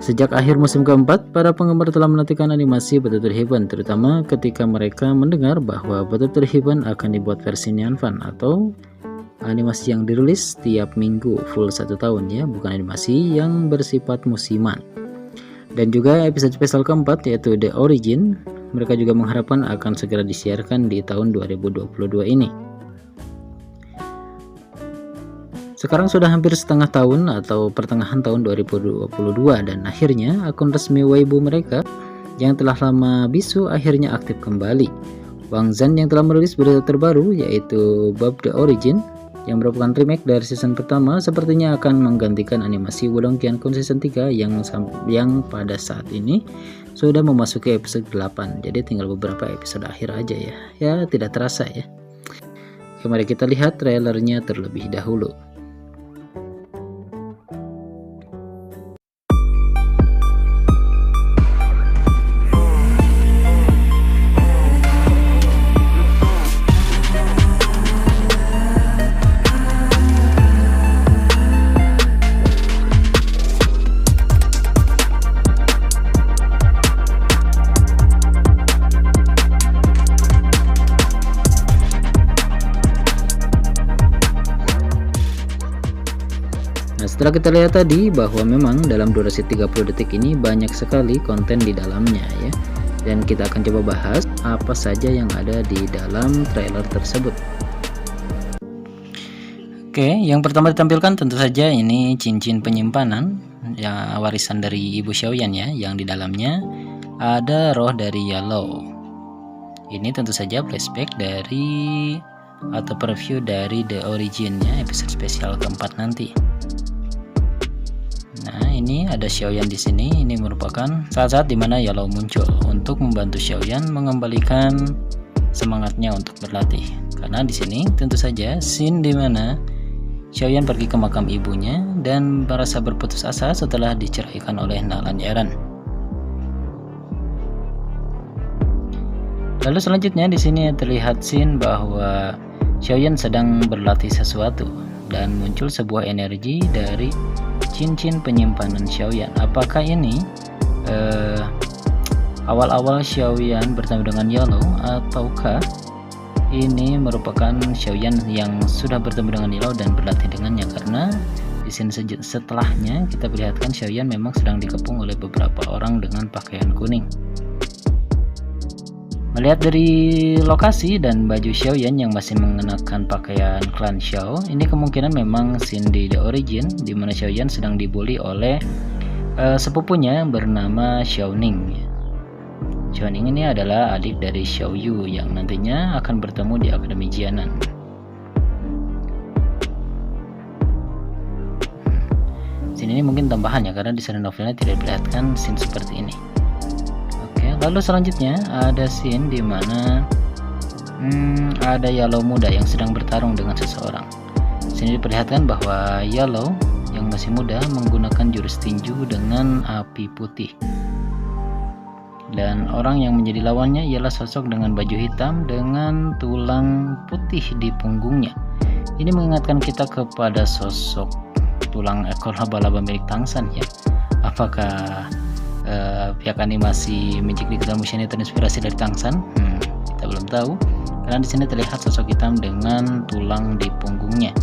Sejak akhir musim keempat, para penggemar telah menantikan animasi Battlefield Heaven, terutama ketika mereka mendengar bahwa Battlefield Heaven akan dibuat versi Neon Fun atau animasi yang dirilis setiap minggu full 1 tahun ya, bukan animasi yang bersifat musiman. Dan juga episode spesial keempat yaitu The Origin, mereka juga mengharapkan akan segera disiarkan di tahun 2022 ini. Sekarang sudah hampir setengah tahun atau pertengahan tahun 2022 dan akhirnya akun resmi Weibo mereka yang telah lama bisu akhirnya aktif kembali. Wang Zhan yang telah merilis berita terbaru yaitu Bab The Origin yang merupakan remake dari season pertama sepertinya akan menggantikan animasi Wulong Qiankun season 3 yang pada saat ini sudah memasuki episode 8. Jadi tinggal beberapa episode akhir aja ya. Ya tidak terasa ya. Oke, mari kita lihat trailernya terlebih dahulu. Nah, setelah kita lihat tadi bahwa memang dalam durasi 30 detik ini banyak sekali konten di dalamnya ya. Dan kita akan coba bahas apa saja yang ada di dalam trailer tersebut. Oke, yang pertama ditampilkan tentu saja ini cincin penyimpanan ya, warisan dari Ibu Xiaoyan ya, yang di dalamnya ada roh dari Yellow. Ini tentu saja flashback dari atau preview dari The Origin ya, episode spesial keempat nanti. Nah, ini ada Xiaoyan di sini. Ini merupakan saat-saat dimana Yellow muncul untuk membantu Xiaoyan mengembalikan semangatnya untuk berlatih. Karena di sini tentu saja scene dimana Xiaoyan pergi ke makam ibunya dan merasa berputus asa setelah diceraikan oleh Nalan Eran. Lalu selanjutnya di sini terlihat scene bahwa Xiaoyan sedang berlatih sesuatu dan muncul sebuah energi dari cincin penyimpanan Xiaoyan. Apakah ini awal-awal Xiaoyan bertemu dengan Yellow ataukah ini merupakan Xiaoyan yang sudah bertemu dengan Yellow dan berlatih dengannya? Karena di sini setelahnya kita perlihatkan Xiaoyan memang sedang dikepung oleh beberapa orang dengan pakaian kuning. Melihat dari lokasi dan baju Xiaoyan yang masih mengenakan pakaian klan Xiao, ini kemungkinan memang scene di The Origin di mana Xiaoyan sedang dibully oleh sepupunya bernama Xiaoning. Xiaoning ini adalah adik dari Xiao Yu yang nantinya akan bertemu di Akademi Jianan. Scene ini mungkin tambahan ya, karena di serial novelnya tidak diperlihatkan scene seperti ini. Lalu selanjutnya ada scene di mana ada Yellow muda yang sedang bertarung dengan seseorang. Sini diperlihatkan bahwa Yellow yang masih muda menggunakan jurus tinju dengan api putih. Dan orang yang menjadi lawannya ialah sosok dengan baju hitam dengan tulang putih di punggungnya. Ini mengingatkan kita kepada sosok tulang ekor laba-laba milik Tangsan ya. Apakah pihak animasi Magic Digital Motion itu terinspirasi dari Tangsan? Kita belum tahu, karena di sini terlihat sosok hitam dengan tulang di punggungnya.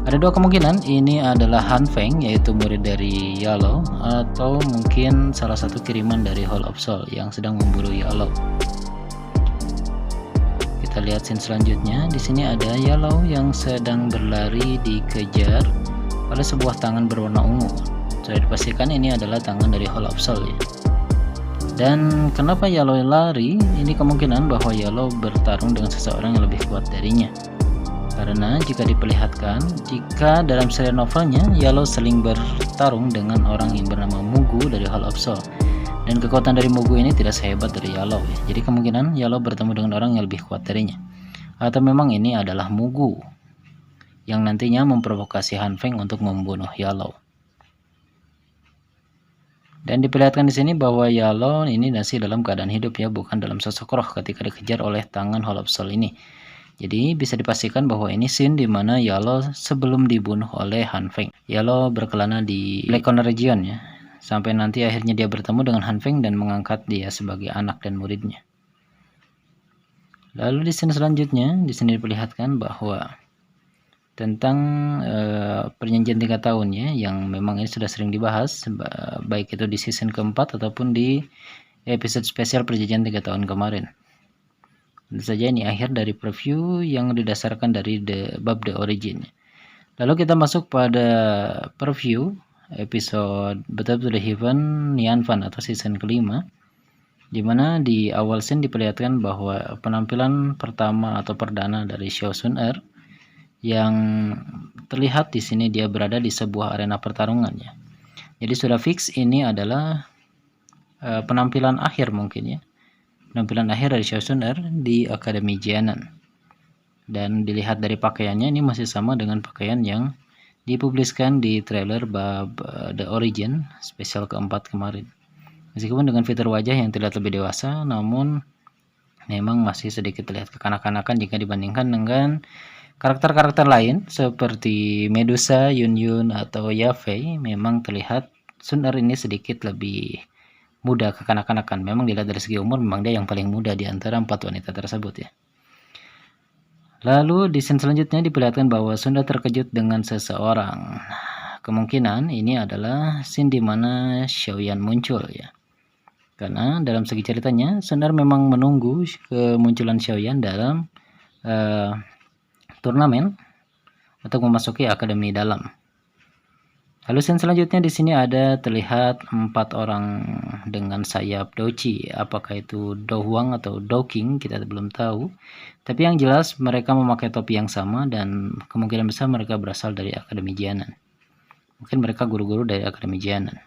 Ada dua kemungkinan, ini adalah Han Feng yaitu murid dari Yellow, atau mungkin salah satu kiriman dari Hall of Soul yang sedang memburu Yellow. Kita lihat scene selanjutnya. Di sini ada Yellow yang sedang berlari dikejar oleh sebuah tangan berwarna ungu. Sudah dipastikan ini adalah tangan dari Hall of Soul ya. Dan kenapa Yellow lari? Ini kemungkinan bahwa Yellow bertarung dengan seseorang yang lebih kuat darinya. Karena jika diperlihatkan, jika dalam serial novelnya Yellow sering bertarung dengan orang yang bernama Mugu dari Hall of Soul. Dan kekuatan dari Mugu ini tidak sehebat dari Yellow ya. Jadi kemungkinan Yellow bertemu dengan orang yang lebih kuat darinya. Atau memang ini adalah Mugu yang nantinya memprovokasi Han Feng untuk membunuh Yellow. Dan diperlihatkan di sini bahwa Yalo ini masih dalam keadaan hidup ya, bukan dalam sosok roh ketika dikejar oleh tangan Hall of Soul ini. Jadi bisa dipastikan bahwa ini scene di mana Yalo sebelum dibunuh oleh Han Feng. Yalo berkelana di Black Corner Region ya, sampai nanti akhirnya dia bertemu dengan Han Feng dan mengangkat dia sebagai anak dan muridnya. Lalu di scene selanjutnya, di sini diperlihatkan bahwa tentang perjanjian 3 tahun ya, yang memang ini sudah sering dibahas, baik itu di season keempat ataupun di episode spesial perjanjian 3 tahun kemarin. Tentu saja ini akhir dari preview yang didasarkan dari bab The Origin. Lalu kita masuk pada preview episode Battle to the Heaven Nianfan atau season kelima, dimana di awal scene diperlihatkan bahwa penampilan pertama atau perdana dari Xiao Sun Er yang terlihat di sini dia berada di sebuah arena pertarungannya. Jadi sudah fix ini adalah penampilan akhir mungkin ya. Penampilan akhir dari Xiao Sun Er di Akademi Jianan. Dan dilihat dari pakaiannya ini masih sama dengan pakaian yang dipubliskan di trailer bab The Origin spesial keempat kemarin. Meskipun dengan fitur wajah yang terlihat lebih dewasa, namun memang masih sedikit terlihat kekanak-kanakan jika dibandingkan dengan karakter-karakter lain seperti Medusa, Yun Yun, atau Yafei. Memang terlihat Sun Er ini sedikit lebih muda kekanak-kanakan. Memang dilihat dari segi umur memang dia yang paling muda di antara 4 wanita tersebut ya. Lalu di scene selanjutnya diperlihatkan bahwa Sun Er terkejut dengan seseorang. Kemungkinan ini adalah scene di mana Xiaoyan muncul ya. Karena dalam segi ceritanya Sun Er memang menunggu kemunculan Xiaoyan dalam turnamen untuk memasuki akademi dalam. Lalu scene selanjutnya di sini ada terlihat 4 orang dengan sayap Douqi. Apakah itu Do Huang atau Do King kita belum tahu. Tapi yang jelas mereka memakai topi yang sama dan kemungkinan besar mereka berasal dari Akademi Jianan. Mungkin mereka guru-guru dari Akademi Jianan.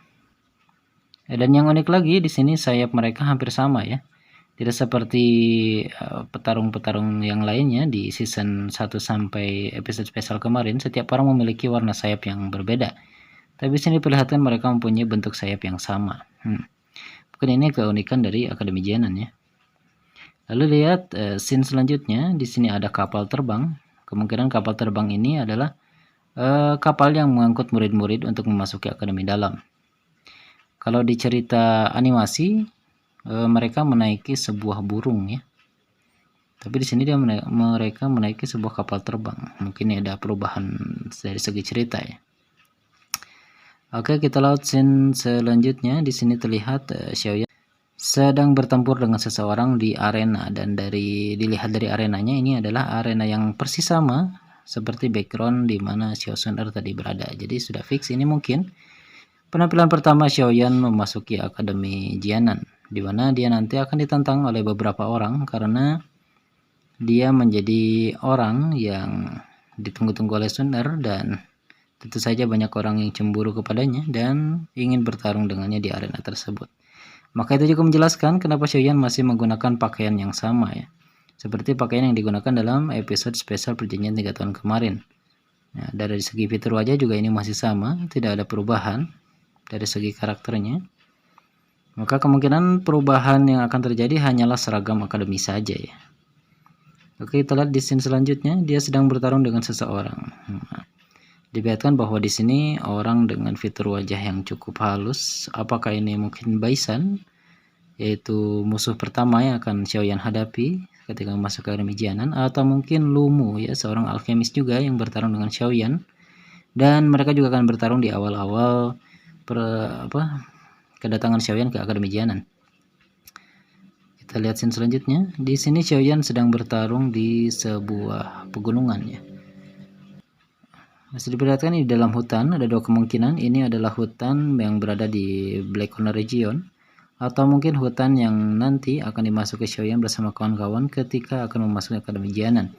Dan yang unik lagi di sini sayap mereka hampir sama ya. Tidak seperti petarung-petarung yang lainnya di season 1 sampai episode spesial kemarin, setiap orang memiliki warna sayap yang berbeda. Tapi sini diperlihatkan mereka mempunyai bentuk sayap yang sama. Mungkin ini keunikan dari Akademi Jianan ya. Lalu lihat scene selanjutnya, di sini ada kapal terbang. Kemungkinan kapal terbang ini adalah kapal yang mengangkut murid-murid untuk memasuki akademi dalam. Kalau di cerita animasi, mereka menaiki sebuah burung ya. Tapi di sini mereka menaiki sebuah kapal terbang. Mungkin ada perubahan dari segi cerita ya. Oke, kita lihat scene selanjutnya. Di sini terlihat Xiaoyan sedang bertempur dengan seseorang di arena, dan dilihat dari arenanya ini adalah arena yang persis sama seperti background di mana Xiao Sun Er tadi berada. Jadi sudah fix ini mungkin penampilan pertama Xiaoyan memasuki Akademi Jianan, di mana dia nanti akan ditantang oleh beberapa orang karena dia menjadi orang yang ditunggu-tunggu oleh Sun Er, dan tentu saja banyak orang yang cemburu kepadanya dan ingin bertarung dengannya di arena tersebut. Maka itu juga menjelaskan kenapa Xiaoyan masih menggunakan pakaian yang sama ya, seperti pakaian yang digunakan dalam episode spesial perjanjian 3 tahun kemarin. Nah, dari segi fitur wajah juga ini masih sama, tidak ada perubahan dari segi karakternya. Maka kemungkinan perubahan yang akan terjadi hanyalah seragam akademi saja ya. Oke, kita lihat di scene selanjutnya, dia sedang bertarung dengan seseorang. Diperlihatkan bahwa di sini orang dengan fitur wajah yang cukup halus. Apakah ini mungkin Baisan, yaitu musuh pertama yang akan Xiaoyan hadapi ketika masuk ke Akademi Jianan, atau mungkin Lumu ya, seorang alkemis juga yang bertarung dengan Xiaoyan, dan mereka juga akan bertarung di awal-awal kedatangan Xiaoyan ke Akademi Jianan. Kita lihat scene selanjutnya. Di sini Xiaoyan sedang bertarung di sebuah pegunungan ya. Masih diperlihatkan di dalam hutan. Ada 2 kemungkinan. Ini adalah hutan yang berada di Black Corner Region, atau mungkin hutan yang nanti akan dimasuki Xiaoyan bersama kawan-kawan ketika akan memasuki Akademi Jianan.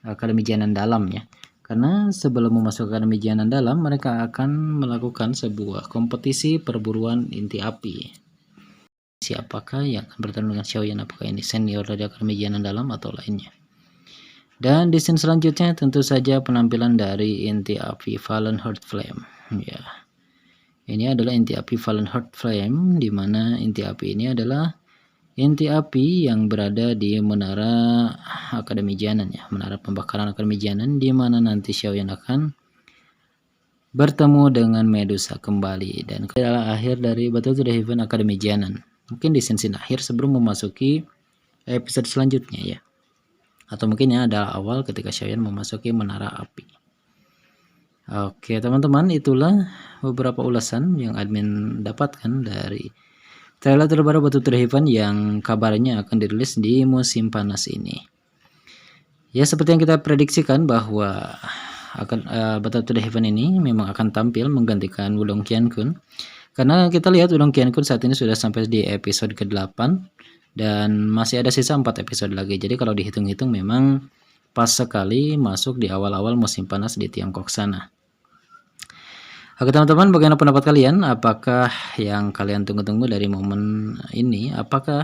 Akademi Jianan dalam ya. Karena sebelum memasuki Akademi Jianan dalam, mereka akan melakukan sebuah kompetisi perburuan inti api. Siapakah yang akan bertarung dengan Xiaoyan? Apakah ini senior dari Akademi Jianan dalam atau lainnya? Dan di scene selanjutnya tentu saja penampilan dari inti api Fallen Heart Flame ya. Ini adalah inti api Valen Heart Flame, di mana inti api ini adalah inti api yang berada di Menara Akademi Jianan ya, Menara Pembakaran Akademi Jianan, di mana nanti Xiaoyan akan bertemu dengan Medusa kembali, dan itu adalah akhir dari Battle to the Heaven Akademi Jianan. Mungkin di scene akhir sebelum memasuki episode selanjutnya ya, atau mungkin ya adalah awal ketika Xiaoyan memasuki Menara Api. Oke teman-teman, itulah beberapa ulasan yang admin dapatkan dari trailer terbaru Battle to the Heaven yang kabarnya akan dirilis di musim panas ini. Ya, seperti yang kita prediksikan bahwa akan Battle to the Heaven ini memang akan tampil menggantikan Wudong Qiankun. Karena kita lihat Wudong Qiankun saat ini sudah sampai di episode ke-8 dan masih ada sisa 4 episode lagi. Jadi kalau dihitung-hitung memang pas sekali masuk di awal-awal musim panas di Tiongkok sana. Oke teman-teman, bagaimana pendapat kalian? Apakah yang kalian tunggu-tunggu dari momen ini? Apakah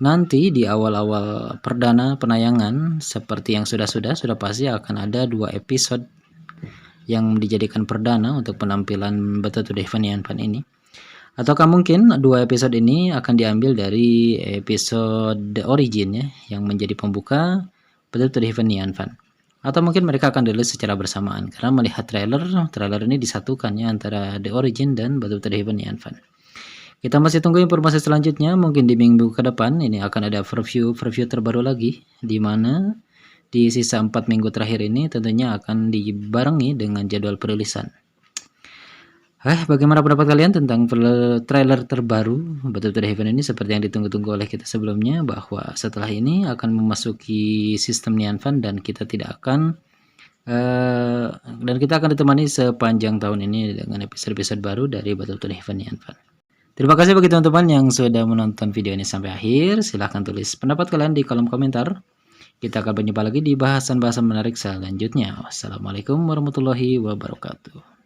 nanti di awal-awal perdana penayangan seperti yang sudah pasti akan ada 2 episode yang dijadikan perdana untuk penampilan Battle to the Heaven Yanfan ini? Ataukah mungkin 2 episode ini akan diambil dari episode The Origin ya, yang menjadi pembuka Battle to the Heaven Yanfan? Atau mungkin mereka akan rilis secara bersamaan, karena melihat trailer ini disatukannya antara The Origin dan Battle to the Heaven Yanfan. Kita masih tunggu informasi selanjutnya, mungkin di minggu ke depan ini akan ada preview terbaru lagi, di mana di sisa 4 minggu terakhir ini tentunya akan dibarengi dengan jadwal perilisan. Bagaimana pendapat kalian tentang trailer terbaru Battle to the Heaven ini, seperti yang ditunggu-tunggu oleh kita sebelumnya, bahwa setelah ini akan memasuki sistem Yanfan dan kita tidak akan kita akan ditemani sepanjang tahun ini dengan episode-episode baru dari Battle to the Heaven Yanfan. Terima kasih bagi teman-teman yang sudah menonton video ini sampai akhir. Silahkan tulis pendapat kalian di kolom komentar. Kita akan berjumpa lagi di bahasan-bahasan menarik selanjutnya. Wassalamualaikum warahmatullahi wabarakatuh.